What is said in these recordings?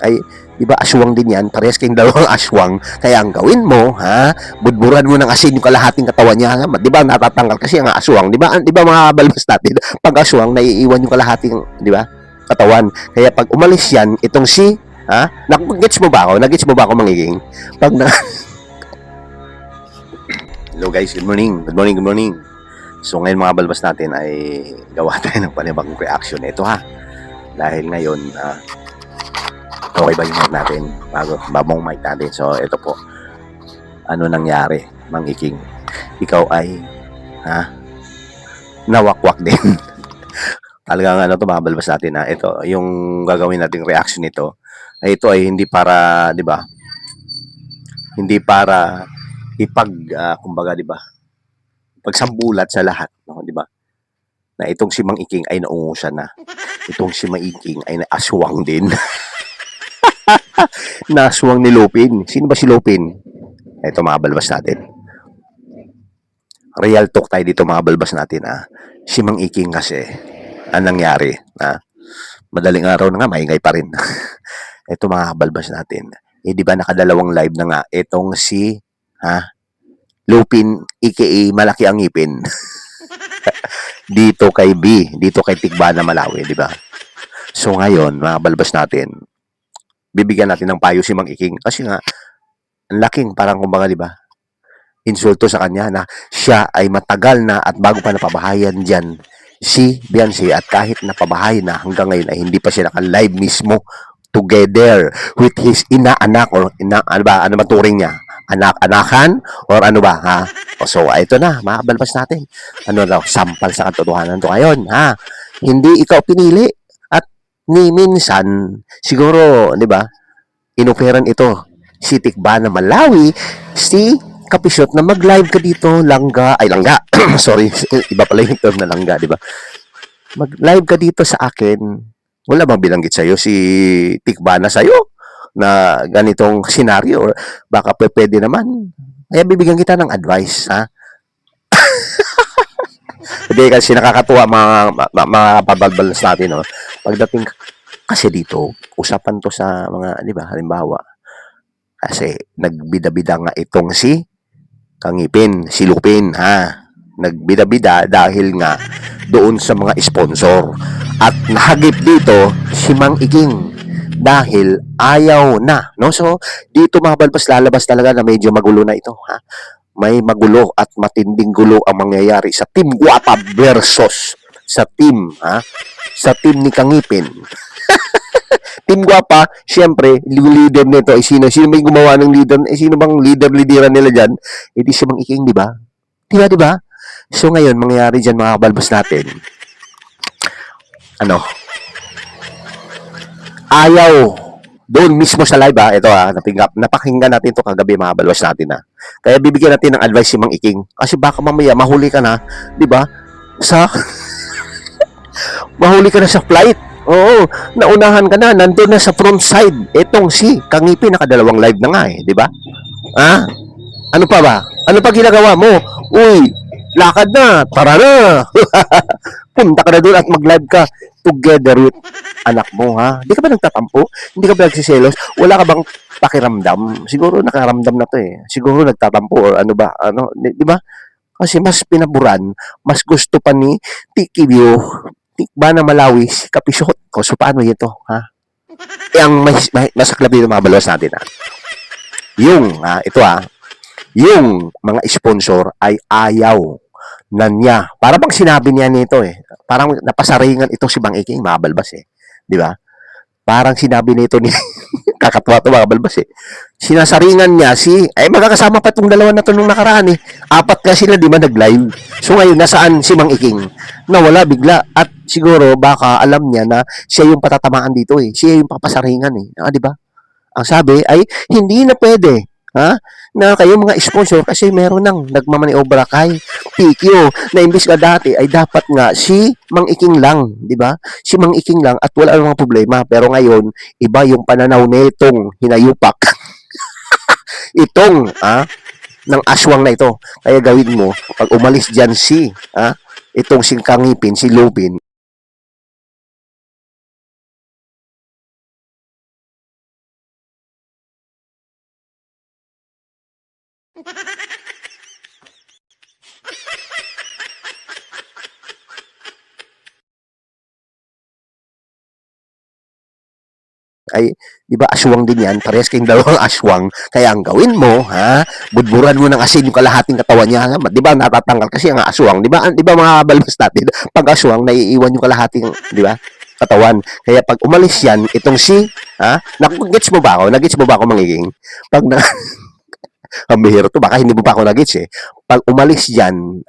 ay, di ba, aswang din yan, parehas kayong dalawang aswang, kaya ang gawin mo, ha, budburan mo ng asin yung kalahating katawan niya, di ba, natatanggal kasi ang aswang, di ba mga balbas natin, pag aswang, naiiwan yung kalahating, di ba, katawan, kaya pag umalis yan, itong si, ha, nag-gets mo ba ako, nag-gets mo ba ako mangiging, pag na, hello guys, good morning, good morning, good morning. So ngayon mga balbas natin ay gawa tayo ng panibagong reaction. Ito ha, dahil ngayon, okay ba yung mic natin? Babong mic natin. So ito po, ano nangyari, Mang Iking? Ikaw ay, nawakwak din. Talagang ano to mga balbas natin ha. Ito, yung gagawin nating reaction nito, ay ito ay hindi para, di ba? Hindi para kumbaga, di ba? Pagsambulat sa lahat, no, di ba? Na itong si Mang Iking ay naungusan na. Itong si Mang Iking ay naaswang din. Naswang ni Lupin. Sino ba si Lupin? Ito mga balbas natin. Real talk tayo dito mga balbas natin. Si Mang Iking kasi, anong nangyari? Madaling araw na nga, maingay pa rin. Ito mga balbas natin. Di ba nakadalawang live na nga itong si Lupin, aka Malaki ang Ngipin. Dito kay B, dito kay Tikbana Malawi, di ba? So ngayon, mga balbas natin, bibigyan natin ng payo si Mang Iking kasi nga ang laking parang kumbaga, di ba? Insulto sa kanya na siya ay matagal na at bago pa napabahayan diyan si Beyonce at kahit napabahay na hanggang ngayon ay hindi pa siya naka-live mismo together with his ina-anak or ano ba turing niya? Anak-anakan or ano ba So ito na, mga balbas natin. Ano daw, sampal sa katotohanan to ngayon, Hindi ikaw pinili at ni minsan siguro, 'di ba? Inoferan ito si Tikbana Malawi, si Kapisot na mag-live ka dito, langga, sorry, iba pala yung term na langga, 'di ba? Mag-live ka dito sa akin. Wala bang bilanggit sa'yo si Tikbana sa'yo? Na ganitong senaryo or baka pwede naman. Kaya bibigyan kita ng advice, Hindi kasi nakakatuwa mga pabalbalas natin, no? Pagdating kasi dito, usapan to sa mga, di ba, halimbawa, kasi nagbida-bida nga itong si Kangipin, si Lupin, Nagbida-bida dahil nga doon sa mga sponsor. At nahagip dito si Mang Iking dahil ayaw na, no? So, dito mga balbas lalabas talaga na medyo magulo na ito, May magulo at matinding gulo ang mangyayari sa Team Guapa versus sa team, Sa team ni Kangipin. Team Guapa, syempre, yung leader nito ay sino? Sino may gumawa ng leader? Sino bang leader-leaderan nila dyan? Di si Mang Iking, di ba? Di ba? So ngayon, mangyayari dyan mga kabalbas natin, ayaw doon mismo sa live, ito napakinggan natin to kagabi mga balwas natin, Kaya bibigyan natin ng advice si Mang Iking kasi baka mamaya mahuli ka na, di ba? Mahuli ka na sa flight. Oo, naunahan ka na, nandun na sa front side. Etong si Kangipin nakadalawang live na nga di ba? Ano pa ba? Ano pa ginagawa mo? Uy, lakad na, tara na. Punta ka na doon at mag-live ka together with anak mo, Hindi ka ba nagtatampo? Hindi ka ba nagsiselos? Wala ka bang pakiramdam? Siguro nakaramdam na to Siguro nagtatampo or ano ba? Di ba? Kasi mas pinaburan, mas gusto pa ni Tikibyo, Tikbana Malawi, si Kapisot. So paano ito, Ang masaklap dito mga balas natin, Yung, yung mga sponsor ay ayaw na niya. Para bang sinabi niya nito Parang napasaringan itong si Mang Iking, mga balbas Di ba? Parang sinabi nito ni kakatuwa to mga balbas Sinasaringan niya magkakasama pa itong dalawa na to nung nakaraan Apat nga sila, di ba, nag-live. So ngayon, nasaan si Mang Iking? Nawala bigla. At siguro, baka alam niya na siya yung patatamaan dito Siya yung papasaringan di ba? Ang sabi ay, hindi na pwede, na kayo mga sponsor kasi meron nang nagmamaniobra kay PQ na imbis na dati ay dapat nga si Mang Iking lang, di ba? Si Mang Iking lang at wala namang problema. Pero ngayon, iba yung pananaw nitong hinayupak. Itong, ng aswang na ito. Kaya gawin mo, pag umalis dyan itong si Kangipin, si Lupin, Ay, 'di ba aswang din 'yan, parehas kayong dalawang aswang. Kaya ang gawin mo, ha, budburan mo ng asin yung kalahating katawan niya, 'di ba natatanggal kasi ang aswang, 'di ba? 'Di ba mga balbas natin, 'pag aswang naiiwan yung kalahating, 'di ba, katawan. Kaya 'pag umalis 'yan, itong si, ha, gets mo ba ako? Nagets mo ba ako mangiging? 'Pag na ang bihira 'to, baka hindi mo pa ako nagets eh. 'Pag umalis 'yan,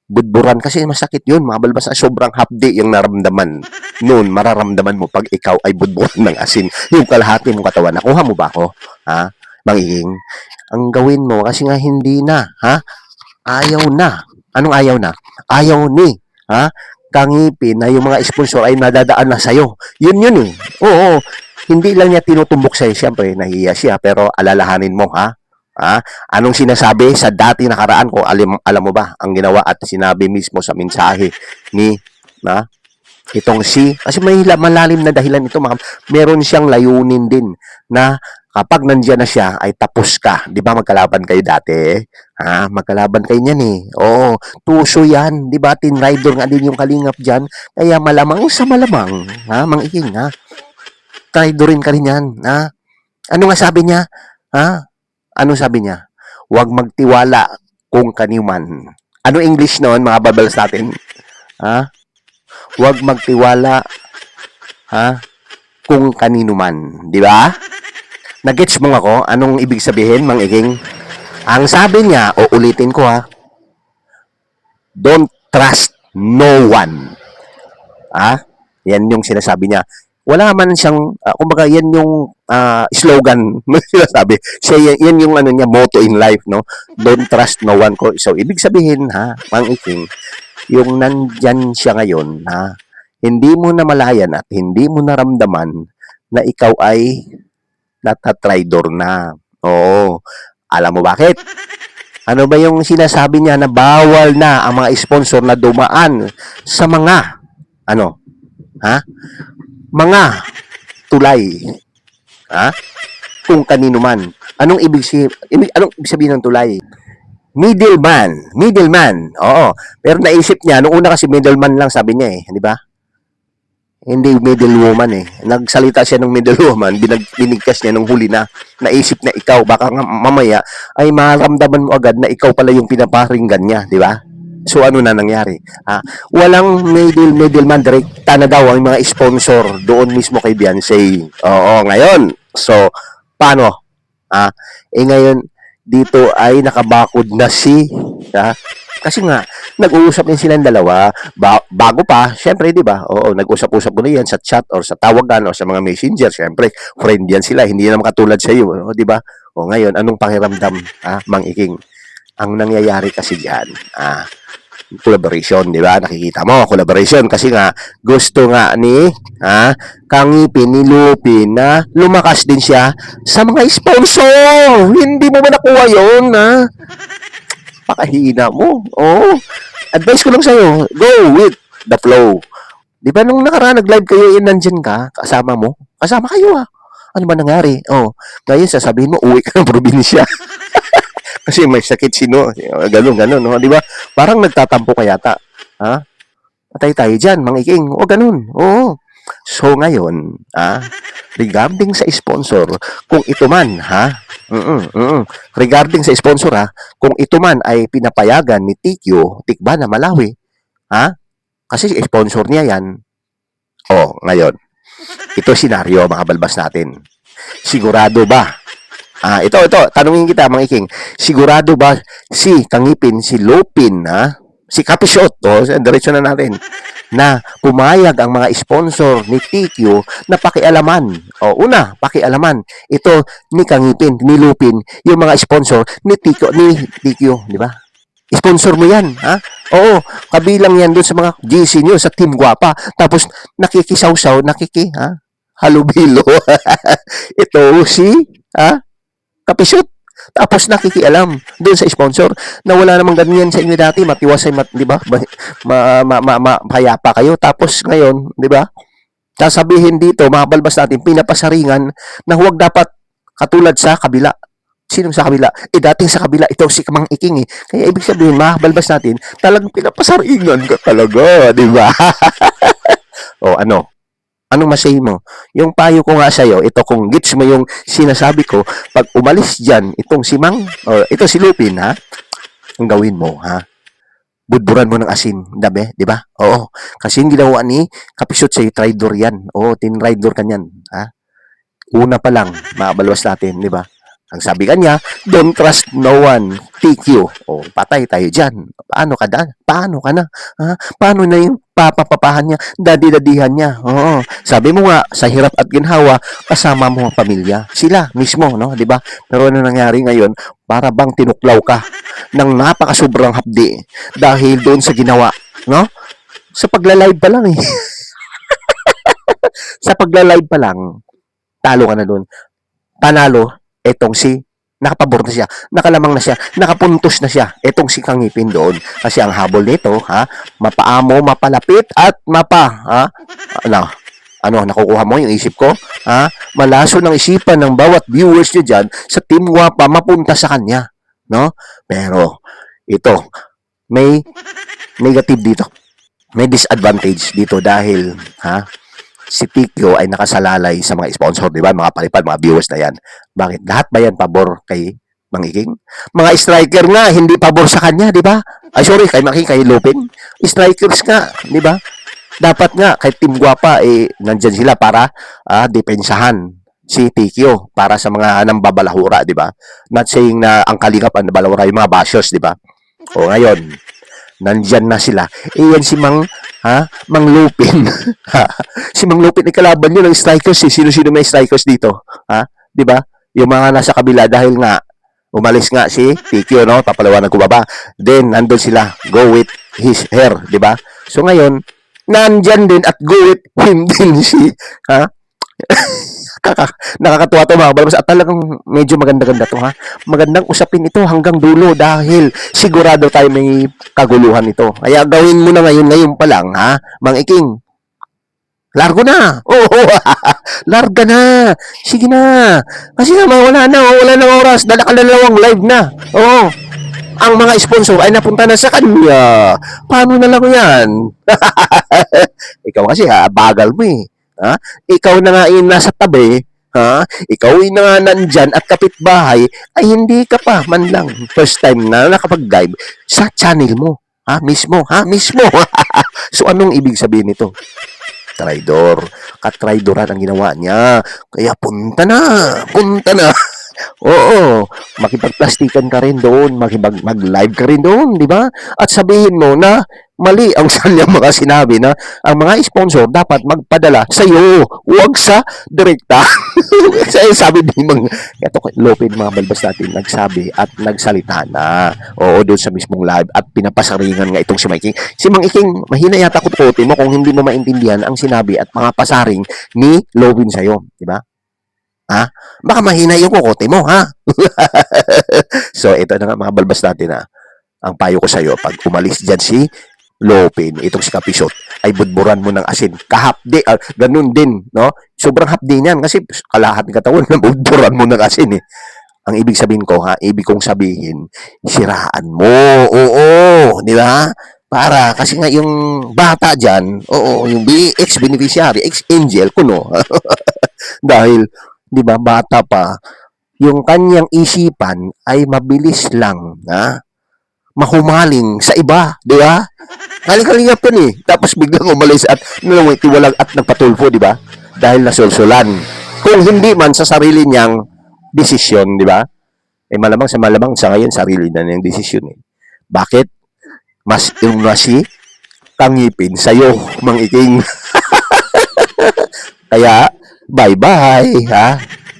budburan kasi masakit 'yun, mga balbas, sobrang hapdi yung naramdaman. Noon mararamdaman mo 'pag ikaw ay budburan ng asin, yung kalahati mong katawan. Nakuha mo ba ako? Ha, mangiging? Ang gawin mo kasi nga hindi na, ha? Ayaw na. Anong ayaw na? Ayaw ni, ha? Kangipin na yung mga sponsor ay nadadaan na sa'yo. Yun eh. Oo, hindi lang niya tinutumbok sa'yo. Siyempre, nahihiya siya. Pero alalahanin mo, ha? Ha? Anong sinasabi sa dati nakaraan ko? Alam mo ba ang ginawa at sinabi mismo sa mensahe ni, ha? Itong si, kasi may malalim na dahilan ito, meron siyang layunin din na kapag nandiyan na siya, ay tapos ka. Di ba magkalaban kayo dati? Ha? Magkalaban kayo niyan eh. Oo, tuso yan. Di ba? Tin Rider nga din yung kalingap dyan. Kaya malamang sa malamang, ha? Mang-iking, ha? Riderin ka rin yan, ha? Ano nga sabi niya? Ha? Ano sabi niya? Huwag magtiwala kung kaniman. Ano English noon, mga babals natin? Ha? Huwag magtiwala, ha, kung kanino man, di ba? Nagets mo ako? Anong ibig sabihin, Mang Iking? Ang sabi niya, o ulitin ko ha, don't trust no one. Ha? Yan yung sinasabi niya. Wala man siyang, kumbaga yan yung slogan na sinasabi. Siya, yan yung ano niya, motto in life, no? Don't trust no one. So, ibig sabihin, ha, Mang Iking, yung nandyan siya ngayon, ha, hindi mo na malayan at hindi mo naramdaman na ikaw ay natatraidor na. Oo. Alam mo bakit? Ano ba yung sinasabi niya na bawal na ang mga sponsor na dumaan sa mga, ano, ha? Mga tulay. Ha? Kung kanino man. Anong ibig sabihin ng tulay? Middleman. Oo. Pero naisip niya, nung una kasi middleman lang sabi niya eh, di ba? Hindi middlewoman eh. Nagsalita siya ng middlewoman, binigkas niya nung huli na. Naisip na ikaw, baka nga mamaya ay maramdaman mo agad na ikaw pala yung pinaparinggan niya, di ba? So ano na nangyari? Walang middleman, direkta na daw ang mga sponsor doon mismo kay Beyonce. Oo, ngayon. So, paano? Ngayon, dito ay nakabakod na si, kasi nga, nag-uusap din silang dalawa, bago pa, syempre, di ba? Oo, nag-usap-usap mo na yan sa chat or sa tawagan o sa mga messenger, syempre, friend yan sila, hindi naman katulad sa iyo, di ba? O ngayon, anong pakiramdam, Mang Iking? Ang nangyayari kasi diyan, collaboration, di ba? Nakikita mo, collaboration kasi nga gusto nga ni Kangipin, ni Lupin na lumakas din siya sa mga sponsor. Hindi mo ba nakuha yun, Pakahina mo. Oo. Advice ko lang sa'yo, go with the flow. Di ba nung nakaraan nag-live kayo, nandyan ka, kasama mo? Kasama kayo Ano ba nangyari? Oh, ngayon sasabihin mo, uwi ka ng probinsya. Kasi may sakit sino, ganun, no? Di ba? Parang nagtatampo ka yata. Ha? Patay tayo dyan, Mang Iking. O, ganun. Oo. So, ngayon, regarding sa sponsor, kung ito man, regarding sa sponsor, kung ito man ay pinapayagan ni Tikba na Malawi, kasi sponsor niya yan. O, ngayon, ito senaryo, mga balbas natin. Sigurado ba ito, tanungin kita, Mang Iking. Sigurado ba si Kangipin, si Lupin, si Kapishot, diretso na natin, na pumayag ang mga sponsor ni TQ na pakialaman. Una, pakialaman. Ito ni Kangipin, ni Lupin, yung mga sponsor ni TQ, di ba? Sponsor mo yan, Oo, kabilang yan doon sa mga GC nyo, sa Team Guapa. Tapos, nakikisaw-saw, halubilo. Ito si, Kapisot. Tapos nakikialam doon sa sponsor na wala namang ganyan sa inyo dati, matiwasay, di ba? Payapa kayo. Tapos ngayon, di ba? Sasabihin dito, mga balbas natin, pinapasaringan na huwag dapat katulad sa kabila. Sinong sa kabila? Eh, dating sa kabila, ito si Mang Iking eh. Kaya ibig sabihin, makabalbas natin, talagang pinapasaringan ka talaga, di ba? O ano? Anong masay mo? Yung payo ko nga sa'yo, ito kung gets mo yung sinasabi ko, pag umalis dyan, itong si Mang, o ito si Lupin, ha? Ang gawin mo, ha? Budburan mo ng asin, dabi, di ba? Oo. Kasi yung ginawa ni Kapisot sa'yo, traitor yan. Oo, tinraidor ka niyan, ha? Una pa lang, makabalwas natin, di ba? Ang sabi kanya, don't trust no one. TQ. O, patay tayo dyan. Paano ka da? Paano ka na? Ha? Paano na yung papapapahan niya? Dadi-dadihan niya. Oo. Sabi mo nga, sa hirap at ginhawa, kasama mo ang pamilya. Sila mismo, no? Di ba? Pero ano nangyari ngayon? Para bang tinuklaw ka ng napakasobrang hapdi dahil doon sa ginawa, no? Sa pagla-live pa lang eh. Sa pagla-live pa lang, talo ka na doon. Panalo, etong si nakapabor na siya, nakalamang na siya, nakapuntos na siya, etong si Kangipin doon. Kasi ang habol nito, ha, mapaamo, mapalapit, at ha, ano, nakukuha mo yung isip ko, ha, malaso ng isipan ng bawat viewers nyo dyan, sa Team Guapa, mapunta sa kanya, no? Pero, ito, may negative dito. May disadvantage dito dahil, ha, si Tikyo ay nakasalalay sa mga sponsor, di ba? Mga palipad, mga viewers na yan. Bakit? Lahat ba yan pabor kay Mang Iking? Mga striker nga, hindi pabor sa kanya, di ba? Ay, sorry, kay Mang Iking, kay Lupin. Strikers nga, di ba? Dapat nga, kay Team Guapa, eh, nandyan sila para depensahan si Tikyo para sa mga nambabalahura, di ba? Not saying na ang kalingap ang nabalahura yung mga bashers, di ba? O ngayon, nandyan na sila. Eh, yan si Mang Lupin. Si Mang Lupin ay kalaban nyo ng strikers eh. Sino-sino may strikers dito? Ha? Di ba? Yung mga nasa kabila dahil nga umalis nga si TQ, no? Papalawanan ko baba. Then, nandun sila. Go with her, di ba? So, ngayon, nandyan din at go with him din si, ha? Nakakatuwa to mga balbas at talagang medyo maganda-ganda to, ha. Magandang usapin ito hanggang dulo dahil sigurado tayo may kaguluhan ito. Kaya gawin mo na ngayon pa lang, ha, Mang Iking. Largo na. Oo, larga na. Sige na. Kasi naman wala na oras. Dala ka na dalawang live na. Oo. Ang mga sponsor ay napunta na sa kanya. Paano na lang yan? Ikaw kasi bagal mo eh. Ha? Ikaw na nga yung nasa tabi, ha? Ikaw yung na nga nandyan at kapitbahay, ay hindi ka pa man lang first time na nakapag-live sa channel mo. Ha? Mismo. So, anong ibig sabihin nito? Traidor. Katraidoran ang ginawa niya. Kaya punta na. Oo, makipagplastikan ka rin doon, mag-live ka rin doon, di ba? At sabihin mo na mali ang kanyang mga sinabi na ang mga sponsor dapat magpadala sa iyo, huwag sa direkta. Sabi ni Mang, ito Lopin, mga balbas natin, nagsabi at nagsalita na. Oo, doon sa mismong live at pinapasaringan nga itong si Mang Iking. Si Mang Iking, mahina yata kutukote mo kung hindi mo maintindihan ang sinabi at mga pasaring ni Lopin sa'yo, di ba? Ha? Baka mahina yung kukote mo, ha? So, ito na nga mga balbas natin, ha? Ang payo ko sa'yo, pag umalis dyan si Lopin, itong si Kapisot, ay budburan mo ng asin. Kahapdi, ganun din, no? Sobrang hapdi niyan kasi kalahat ng katawan na budburan mo ng asin, eh. Ang ibig sabihin ko, ha? Ibig kong sabihin, siraan mo. Oo, di ba? Para, kasi nga yung bata dyan, oo, yung ex-beneficiary, ex-angel, kuno. Dahil, di ba, bata pa, yung kanyang isipan ay mabilis lang, ha? Mahumaling sa iba, di ba? Kaling-kalingap yun eh. Tapos biglang umalis at tiwalag at nagpatulfo, di ba? Dahil nasulsulan. Kung hindi man sa sarili niyang desisyon, di ba? Eh malamang sa ngayon, sarili na niyang desisyon eh. Bakit? Mas yung si Kangipin sa'yo, Mang Iking. Kaya, bye-bye, ha?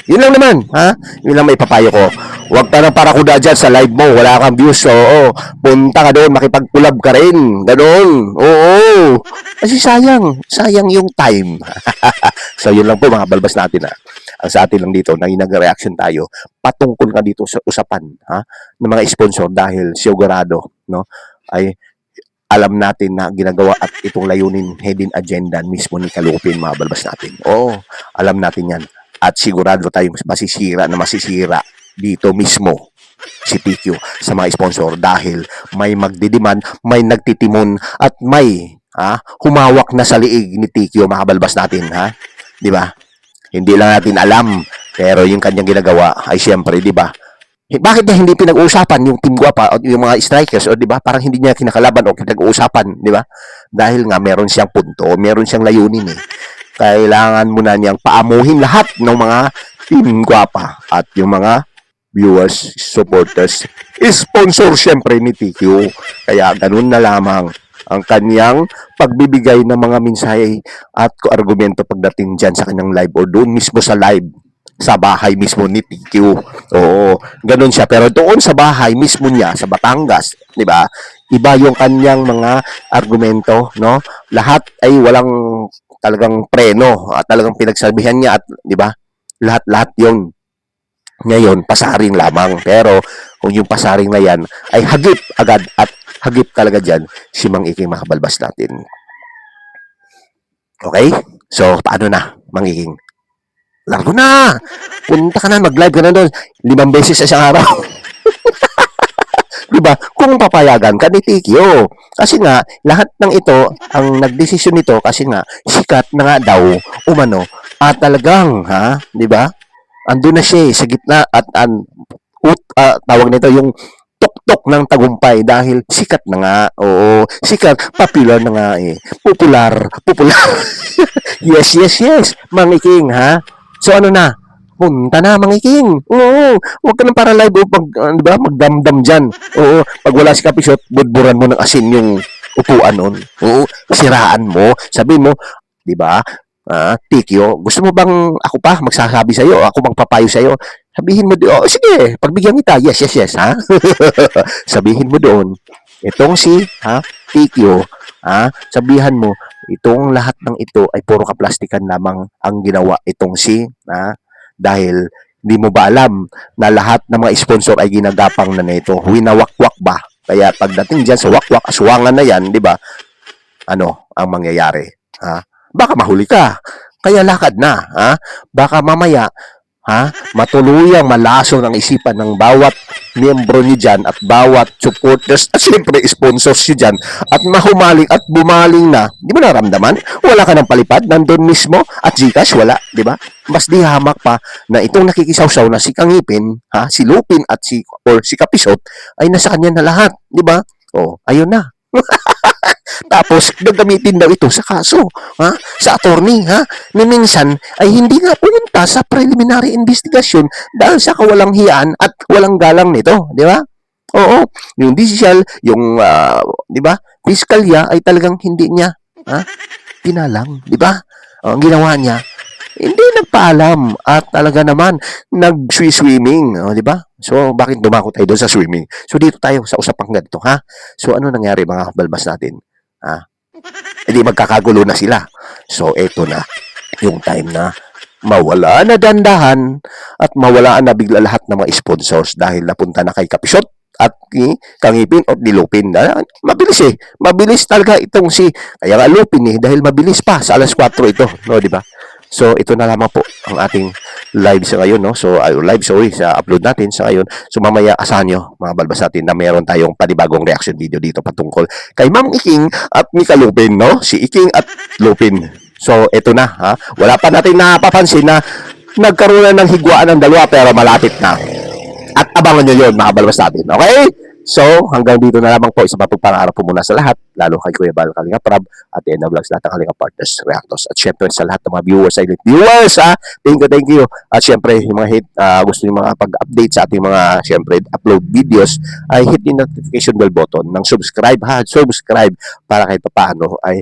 Yun lang naman, ha? Yun lang may papayo ko. Huwag ka nang parakuda dyan sa live mo. Wala kang views, oo. Punta ka doon, makipag-collab ka rin. Ganon, oo. Kasi sayang yung time. So, yun lang po mga balbas natin, ha? Ang sa atin lang dito, nag-reaction tayo. Patungkol nga dito sa usapan, ha? Ng mga sponsor dahil sigurado, no? Ay alam natin na ginagawa at itong layunin hidden agenda mismo ni Kalupin, mga balbas natin. Oo, alam natin yan. At sigurado tayong masisira. dito mismo si TQ sa mga sponsor dahil may magdidiman, may nagtitimon at may humawak na sa liig ni TQ mga kabalbas natin, ha? 'Di ba? Hindi lang natin alam pero yung kanyang ginagawa ay siyempre, 'di ba? Bakit niya hindi pinag-uusapan yung Team Guapa o yung mga strikers o 'di ba? Parang hindi niya kinakalaban o pinag-uusapan, 'di ba? Dahil nga meron siyang punto, meron siyang layunin eh. Kailangan muna niyang paamuhin lahat ng mga Team Guapa at yung mga viewers, supporters, sponsor siyempre ni TQ. Kaya ganun na lamang ang kanyang pagbibigay ng mga mensahe at argumento pagdating dyan sa kanyang live o doon mismo sa live sa bahay mismo ni TQ. Oo, ganun siya. Pero doon sa bahay mismo niya, sa Batangas, di ba? Iba yung kanyang mga argumento, no? Lahat ay walang talagang preno, talagang pinagsabihan niya at, di ba? Lahat-lahat yon ngayon, pasaring lamang. Pero, kung yung pasaring na yan, ay hagip agad at hagip talaga dyan si Mang Iking makabalbas natin. Okay? So, paano na, Mang Iking? Largo na! Punta ka na, mag-live ka na doon. 5 beses sa isang araw. Diba? Kung papayagan ka ni TQ. Kasi nga, lahat ng ito, ang nagdesisyon nito, kasi nga, sikat na nga daw, umano, at talagang, diba? Andun na siya sa gitna at tawag nito yung tuktok ng tagumpay dahil sikat na nga. Oo, sikat, popular na nga eh. Popular. Yes, yes, yes. Mang Iking, ha? So ano na? Punta na, Mang Iking. Oo, huwag ka nang para live o di ba? Magdamdam dyan. Oo, pag wala si Kapisot, budburan mo ng asin yung upuan nun. Oo, siraan mo. Sabi mo, di ba? Tikyo, gusto mo bang ako pa magsasabi sa iyo, ako magpapayo sa iyo? Sabihin mo doon, oh, sige, pagbigyan kita. Yes, yes, yes, ha? Sabihin mo doon, itong si, Tikyo, sabihan mo, itong lahat ng ito ay puro kaplastikan lamang ang ginawa itong si, dahil hindi mo ba alam na lahat ng mga sponsor ay ginagapang na nito. Winawakwak ba? Kaya pagdating diyan sa wakwak, aswangan na yan, di ba? Ano ang mangyayari? Baka mahuli ka. Kaya lakad na, Baka mamaya, matuluyang malasong ang isipan ng bawat miyembro ni dyan at bawat supporters at siyempre sponsors si dyan at mahumaling at bumaling na. Di mo naramdaman? Wala ka ng palipad, nandun mismo at Gcash, wala, di ba? Mas di hamak pa na itong nakikisawsaw na si Kangipin, si Lupin at si Kapisot ay nasa kanya na lahat, di ba? Oh, ayun na. Tapos, gagamitin daw ito sa kaso, sa attorney, ni minsan ay hindi nga pumunta sa preliminary investigation dahil sa kawalang hiyaan at walang galang nito, di ba? Oo, yung judicial, yung, di ba, piskalya ay talagang hindi niya, pinalang, di ba? Ang ginawa niya, hindi nagpaalam at talaga naman nag-swimming, di ba? So, bakit dumako tayo doon sa swimming? So, dito tayo sa usapang ganito, So, ano nangyari mga balbas natin? Hindi magkakagulo na sila. So, eto na yung time na mawala na dandahan at mawalaan na bigla lahat ng mga sponsors dahil napunta na kay Kapisot at Kangipin at ni Lupin. Mabilis eh. Mabilis talaga itong si kaya nga Lupin dahil mabilis pa sa alas 4 ito. No, di ba? So, ito na lamang po ang ating live sa ngayon, no? So, sa upload natin sa ngayon. So, mamaya asahan nyo, mga balbas natin, na meron tayong panibagong reaction video dito patungkol kay Ma'am Iking at Mika Lupin, no? Si Iking at Lupin. So, ito na, Wala pa natin napapansin na nagkaroon na ng higwaan ng dalawa pero malapit na. At abangan nyo yun, mga balbas natin, okay? So, hanggang dito na lamang po. Isa pa pagpangarap po muna sa lahat, lalo kay Kuya Bal Kalinga Prab at Ena Vlogs, lahat ng Kalinga Partners, Reactors, at syempre sa lahat ng mga viewers, silent viewers, thank you. At syempre, yung mga gusto nyo mga pag-update sa ating mga, syempre, upload videos, ay hit yung notification bell button ng subscribe, subscribe para kahit paano ay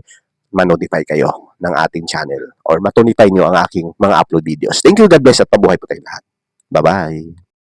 ma-notify kayo ng ating channel or matonify nyo ang aking mga upload videos. Thank you, God bless at pabuhay po tayong lahat. Bye-bye.